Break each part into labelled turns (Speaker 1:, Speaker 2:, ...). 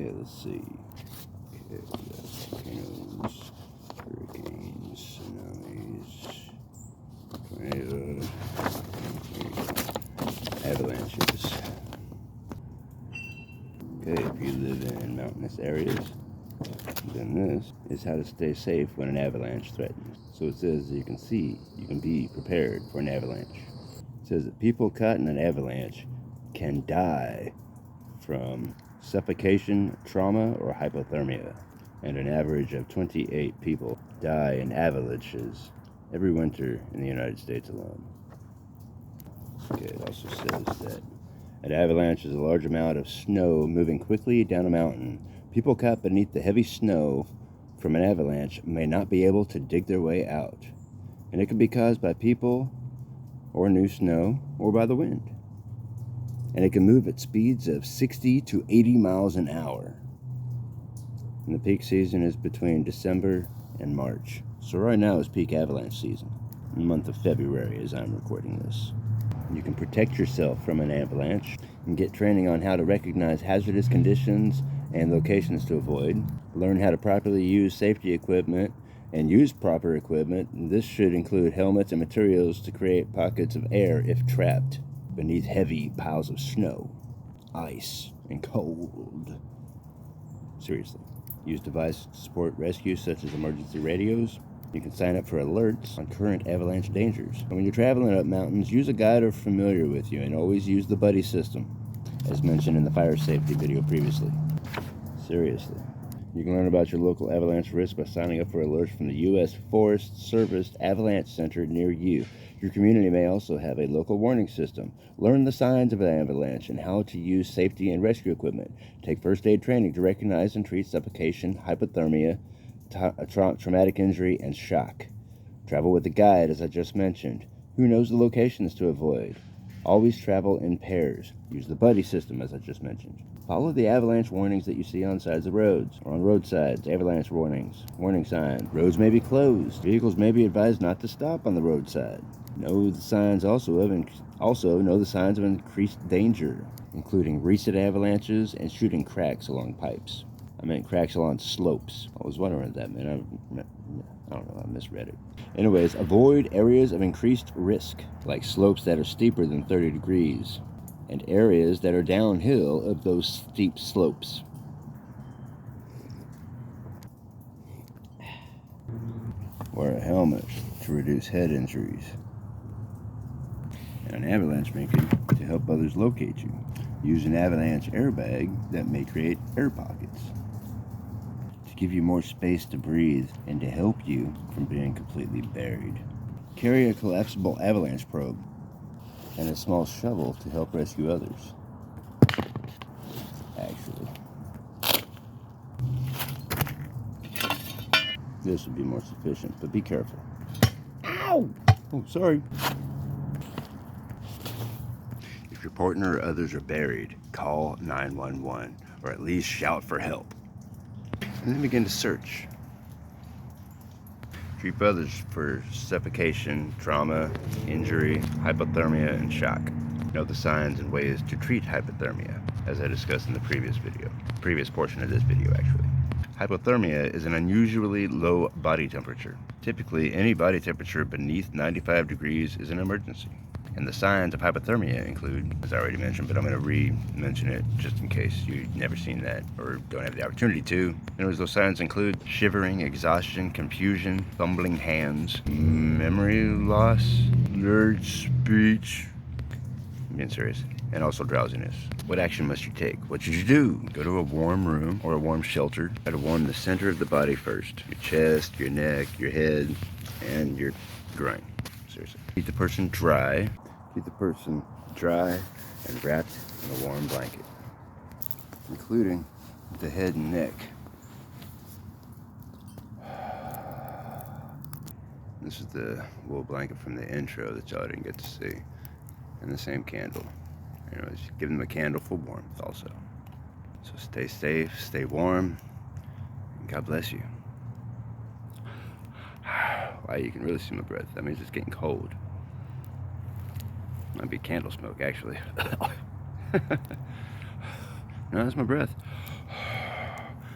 Speaker 1: Yeah, let's see. Okay, volcanoes, hurricanes, tsunamis, tornadoes, avalanches. Okay, if you live in mountainous areas, then this is how to stay safe when an avalanche threatens. So it says you can be prepared for an avalanche. It says that people caught in an avalanche can die from suffocation, trauma, or hypothermia. And an average of 28 people die in avalanches every winter in the United States alone. Okay, it also says that an avalanche is a large amount of snow moving quickly down a mountain. People caught beneath the heavy snow from an avalanche may not be able to dig their way out. And it can be caused by people, or new snow, or by the wind. And it can move at speeds of 60 to 80 miles an hour. And the peak season is between December and March. So right now is peak avalanche season, in the month of February as I'm recording this. You can protect yourself from an avalanche and get training on how to recognize hazardous conditions and locations to avoid. Learn how to properly use safety equipment and use proper equipment. This should include helmets and materials to create pockets of air if trapped beneath heavy piles of snow, ice, and cold. Seriously. Use devices to support rescue such as emergency radios. You can sign up for alerts on current avalanche dangers. And when you're traveling up mountains, use a guide or familiar with you, and always use the buddy system, as mentioned in the fire safety video previously. Seriously. You can learn about your local avalanche risk by signing up for alerts from the U.S. Forest Service Avalanche Center near you. Your community may also have a local warning system. Learn the signs of an avalanche and how to use safety and rescue equipment. Take first aid training to recognize and treat suffocation, hypothermia, traumatic injury, and shock. Travel with a guide, as I just mentioned, who knows the locations to avoid. Always travel in pairs. Use the buddy system, as I just mentioned. Follow the avalanche warnings that you see on sides of roads or on roadsides. Avalanche warnings, warning signs. Roads may be closed. Vehicles may be advised not to stop on the roadside. Know the signs know the signs of increased danger, including recent avalanches and shooting cracks along pipes. I meant cracks along slopes. I was wondering what that meant. I don't know, I misread it. Anyways, avoid areas of increased risk, like slopes that are steeper than 30 degrees, and areas that are downhill of those steep slopes. Wear a helmet to reduce head injuries. And an avalanche maker to help others locate you. Use an avalanche airbag that may create air pockets to give you more space to breathe and to help you from being completely buried. Carry a collapsible avalanche probe and a small shovel to help rescue others. Actually, this would be more sufficient, but be careful. Ow! Oh, sorry. If your partner or others are buried, call 911 or at least shout for help. And then begin to search. Treat others for suffocation, trauma, injury, hypothermia, and shock. Know the signs and ways to treat hypothermia, as I discussed in the previous portion of this video actually. Hypothermia is an unusually low body temperature. Typically, any body temperature beneath 95 degrees is an emergency. And the signs of hypothermia include, as I already mentioned, but I'm going to re-mention it just in case you've never seen that or don't have the opportunity to. Anyways, those signs include shivering, exhaustion, confusion, fumbling hands, memory loss, blurred speech, I'm being serious, and also drowsiness. What action must you take? What should you do? Go to a warm room or a warm shelter. Try to warm the center of the body first. Your chest, your neck, your head, and your groin. Seriously. Keep the person dry. Keep the person dry and wrapped in a warm blanket, including the head and neck. This is the wool blanket from the intro that y'all didn't get to see. And the same candle. Anyways, give them a candle for warmth also. So stay safe, stay warm, and God bless you. Wow, you can really see my breath. That means it's getting cold. Might be candle smoke, actually. No, that's my breath.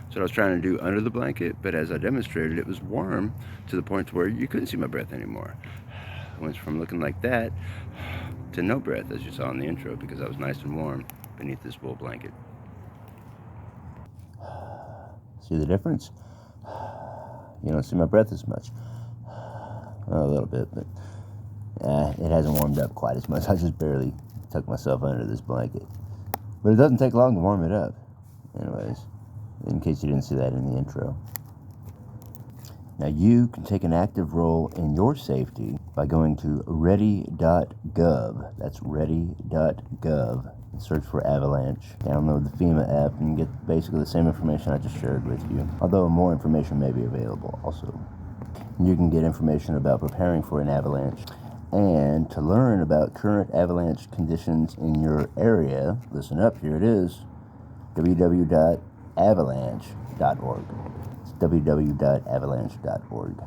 Speaker 1: That's what I was trying to do under the blanket, but as I demonstrated, it was warm to the point where you couldn't see my breath anymore. I went from looking like that to no breath, as you saw in the intro, because I was nice and warm beneath this wool blanket. See the difference? You don't see my breath as much. Well, a little bit, but it hasn't warmed up quite as much. I just barely tuck myself under this blanket. But it doesn't take long to warm it up. Anyways, in case you didn't see that in the intro. Now you can take an active role in your safety by going to ready.gov. That's ready.gov. And search for avalanche. Download the FEMA app and get basically the same information I just shared with you. Although more information may be available also. You can get information about preparing for an avalanche. And to learn about current avalanche conditions in your area, listen up, here it is, www.avalanche.org. It's www.avalanche.org.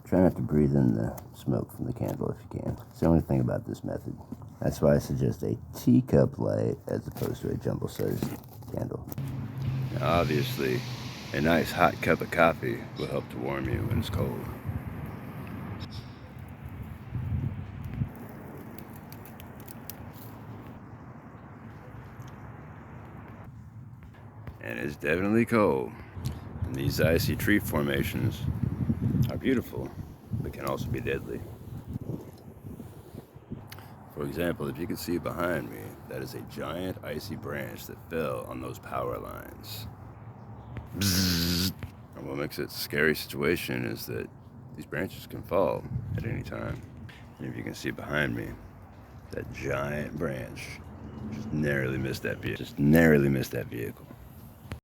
Speaker 1: Try not to breathe in the smoke from the candle if you can. It's the only thing about this method. That's why I suggest a teacup light as opposed to a jumbo-sized candle. Now, obviously, a nice hot cup of coffee will help to warm you when it's cold. And it's definitely cold. And these icy tree formations are beautiful, but can also be deadly. For example, if you can see behind me, that is a giant icy branch that fell on those power lines. Bzzz. And what makes it a scary situation is that these branches can fall at any time. And if you can see behind me, that giant branch just narrowly missed that vehicle.